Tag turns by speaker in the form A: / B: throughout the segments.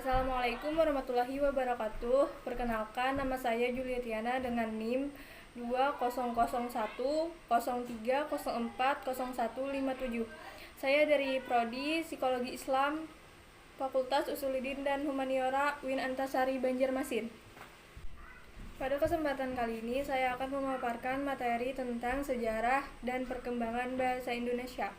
A: Assalamualaikum warahmatullahi wabarakatuh. Perkenalkan, nama saya Julietiana dengan NIM 2001030304017. Saya dari Prodi Psikologi Islam, Fakultas Usuluddin dan Humaniora UIN Antasari Banjarmasin. Pada kesempatan kali ini saya akan memaparkan materi tentang sejarah dan perkembangan bahasa Indonesia.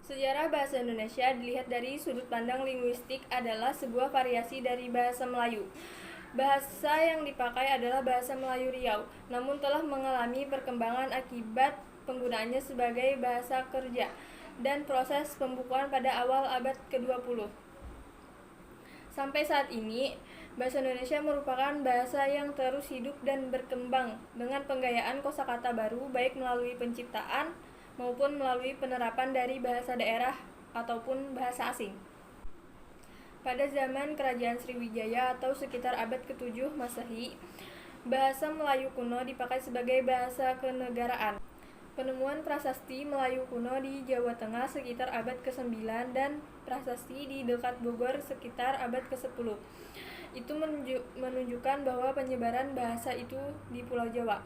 A: Sejarah bahasa Indonesia dilihat dari sudut pandang linguistik adalah sebuah variasi dari bahasa Melayu. Bahasa yang dipakai adalah bahasa Melayu Riau, namun telah mengalami perkembangan akibat penggunaannya sebagai bahasa kerja dan proses pembukuan pada awal abad ke-20. Sampai saat ini, bahasa Indonesia merupakan bahasa yang terus hidup dan berkembang dengan penggayaan kosakata baru baik melalui penciptaan maupun melalui penerapan dari bahasa daerah ataupun bahasa asing. Pada zaman Kerajaan Sriwijaya atau sekitar abad ke-7 Masehi, bahasa Melayu kuno dipakai sebagai bahasa kenegaraan. Penemuan prasasti Melayu kuno di Jawa Tengah sekitar abad ke-9 dan prasasti di dekat Bogor sekitar abad ke-10. Itu menunjukkan bahwa penyebaran bahasa itu di Pulau Jawa.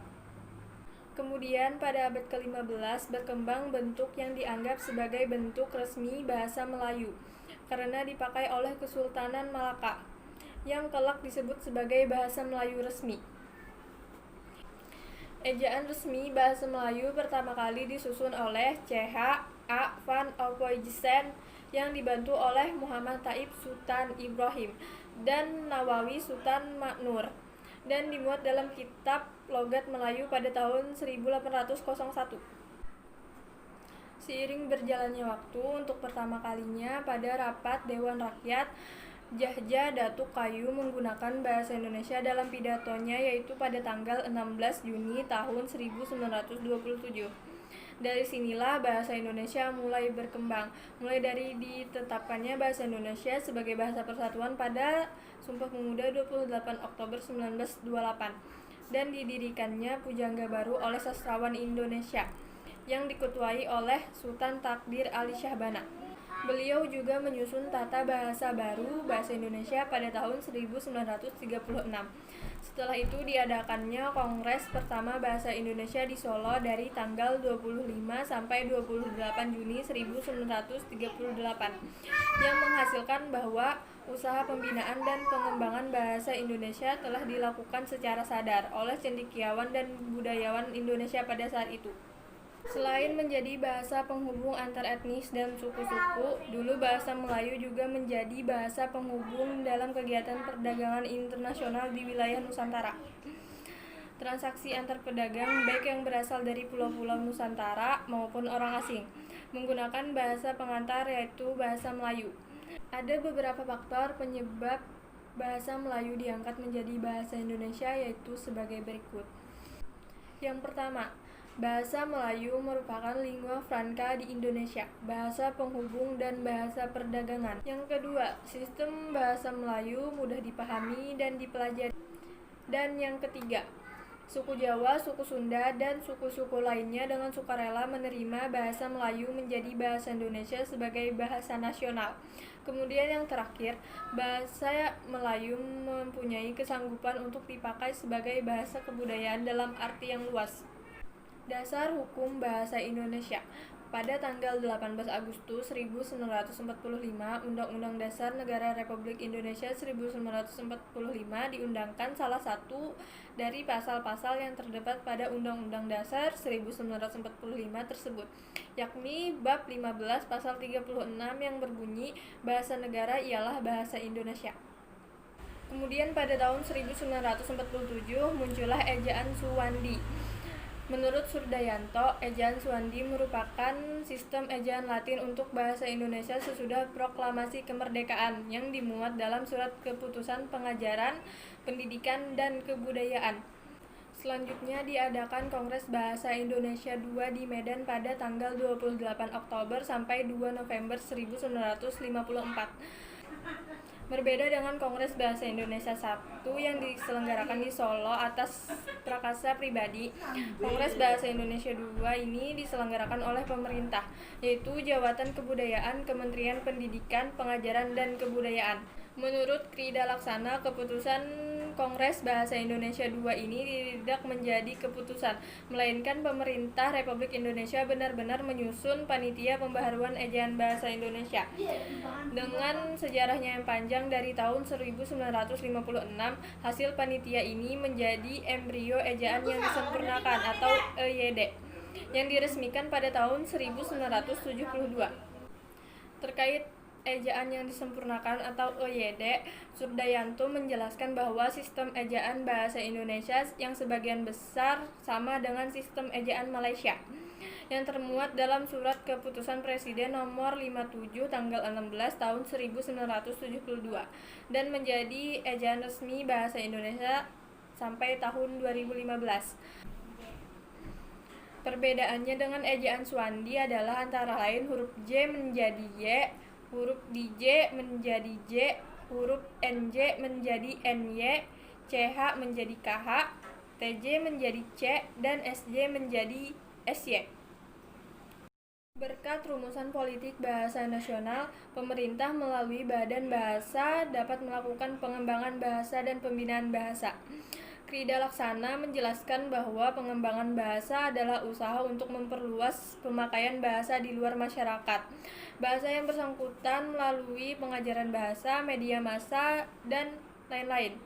A: Kemudian pada abad ke-15 berkembang bentuk yang dianggap sebagai bentuk resmi bahasa Melayu karena dipakai oleh Kesultanan Malaka yang kelak disebut sebagai bahasa Melayu resmi. Ejaan resmi bahasa Melayu pertama kali disusun oleh C.H. A. van Ophuijsen yang dibantu oleh Muhammad Thaib Sultan Ibrahim dan Nawawi Sultan Maknur dan dimuat dalam kitab Logat Melayu pada tahun 1801. Seiring berjalannya waktu, untuk pertama kalinya pada rapat Dewan Rakyat, Djajah Datuk Kayu menggunakan bahasa Indonesia dalam pidatonya yaitu pada tanggal 16 Juni tahun 1927. Dari sinilah bahasa Indonesia mulai berkembang, mulai dari ditetapkannya bahasa Indonesia sebagai bahasa persatuan pada Sumpah Pemuda 28 Oktober 1928 dan didirikannya pujangga baru oleh sastrawan Indonesia yang diketuai oleh Sultan Takdir Ali Syahbana. Beliau juga menyusun tata bahasa baru bahasa Indonesia pada tahun 1936. Setelah itu diadakannya Kongres pertama Bahasa Indonesia di Solo dari tanggal 25 sampai 28 Juni 1938 yang menghasilkan bahwa usaha pembinaan dan pengembangan bahasa Indonesia telah dilakukan secara sadar oleh cendekiawan dan budayawan Indonesia pada saat itu. Selain menjadi bahasa penghubung antar etnis dan suku-suku, dulu bahasa Melayu juga menjadi bahasa penghubung dalam kegiatan perdagangan internasional di wilayah Nusantara. Transaksi antar pedagang, baik yang berasal dari pulau-pulau Nusantara maupun orang asing, menggunakan bahasa pengantar yaitu bahasa Melayu. Ada beberapa faktor penyebab bahasa Melayu diangkat menjadi bahasa Indonesia yaitu sebagai berikut. Yang pertama, bahasa Melayu merupakan lingua franca di Indonesia, bahasa penghubung dan bahasa perdagangan. Yang kedua, sistem bahasa Melayu mudah dipahami dan dipelajari. Dan yang ketiga, suku Jawa, suku Sunda, dan suku-suku lainnya dengan sukarela menerima bahasa Melayu menjadi bahasa Indonesia sebagai bahasa nasional. Kemudian yang terakhir, bahasa Melayu mempunyai kesanggupan untuk dipakai sebagai bahasa kebudayaan dalam arti yang luas. Dasar Hukum Bahasa Indonesia. Pada tanggal 18 Agustus 1945, Undang-Undang Dasar Negara Republik Indonesia 1945 diundangkan salah satu dari pasal-pasal yang terdapat pada Undang-Undang Dasar 1945 tersebut, yakni Bab 15 Pasal 36 yang berbunyi, bahasa negara ialah bahasa Indonesia. Kemudian pada tahun 1947 muncullah ejaan Suwandi. Menurut Surdayanto, ejaan Suwandi merupakan sistem ejaan Latin untuk bahasa Indonesia sesudah proklamasi kemerdekaan yang dimuat dalam surat keputusan pengajaran, pendidikan, dan kebudayaan. Selanjutnya diadakan Kongres Bahasa Indonesia II di Medan pada tanggal 28 Oktober sampai 2 November 1954. Berbeda dengan Kongres Bahasa Indonesia 1 yang diselenggarakan di Solo atas prakarsa pribadi, Kongres Bahasa Indonesia 2 ini diselenggarakan oleh pemerintah, yaitu Jabatan Kebudayaan Kementerian Pendidikan, Pengajaran, dan Kebudayaan. Menurut Krida Laksana, keputusan Kongres Bahasa Indonesia 2 ini tidak menjadi keputusan, melainkan pemerintah Republik Indonesia benar-benar menyusun panitia pembaharuan ejaan bahasa Indonesia. Dengan sejarahnya yang panjang dari tahun 1956, hasil panitia ini menjadi embrio ejaan yang disempurnakan atau EYD, yang diresmikan pada tahun 1972. Terkait ejaan yang disempurnakan atau EYD, Surdayanto menjelaskan bahwa sistem ejaan bahasa Indonesia yang sebagian besar sama dengan sistem ejaan Malaysia, yang termuat dalam Surat Keputusan Presiden Nomor 57 tanggal 16 tahun 1972 dan menjadi ejaan resmi bahasa Indonesia sampai tahun 2015. Perbedaannya dengan ejaan Swandi adalah antara lain huruf J menjadi Y, huruf DJ menjadi J, huruf NJ menjadi NY, CH menjadi KH, TJ menjadi C, dan SJ menjadi SY. Berkat rumusan politik bahasa nasional, pemerintah melalui Badan Bahasa dapat melakukan pengembangan bahasa dan pembinaan bahasa. Krida Laksana menjelaskan bahwa pengembangan bahasa adalah usaha untuk memperluas pemakaian bahasa di luar masyarakat. Bahasa yang bersangkutan melalui pengajaran bahasa, media massa, dan lain-lain.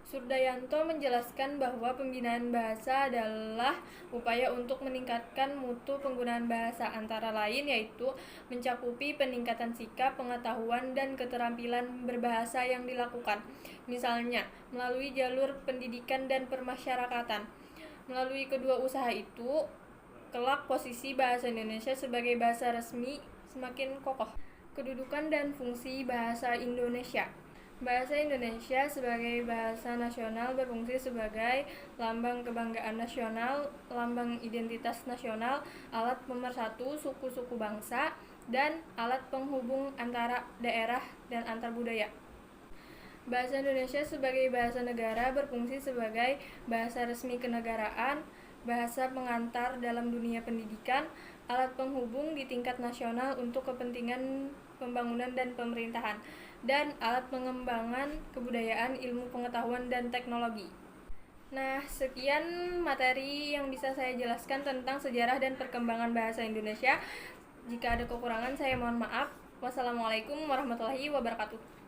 A: Surdayanto menjelaskan bahwa pembinaan bahasa adalah upaya untuk meningkatkan mutu penggunaan bahasa, antara lain yaitu mencakupi peningkatan sikap, pengetahuan, dan keterampilan berbahasa yang dilakukan. Misalnya, melalui jalur pendidikan dan permasyarakatan. Melalui kedua usaha itu, kelak posisi bahasa Indonesia sebagai bahasa resmi semakin kokoh. Kedudukan dan fungsi bahasa Indonesia. Bahasa Indonesia sebagai bahasa nasional berfungsi sebagai lambang kebanggaan nasional, lambang identitas nasional, alat pemersatu suku-suku bangsa, dan alat penghubung antara daerah dan antar budaya. Bahasa Indonesia sebagai bahasa negara berfungsi sebagai bahasa resmi kenegaraan, bahasa pengantar dalam dunia pendidikan, alat penghubung di tingkat nasional untuk kepentingan pembangunan dan pemerintahan, dan alat pengembangan kebudayaan, ilmu pengetahuan, dan teknologi. Nah, sekian materi yang bisa saya jelaskan tentang sejarah dan perkembangan bahasa Indonesia. Jika ada kekurangan, saya mohon maaf. Wassalamualaikum warahmatullahi wabarakatuh.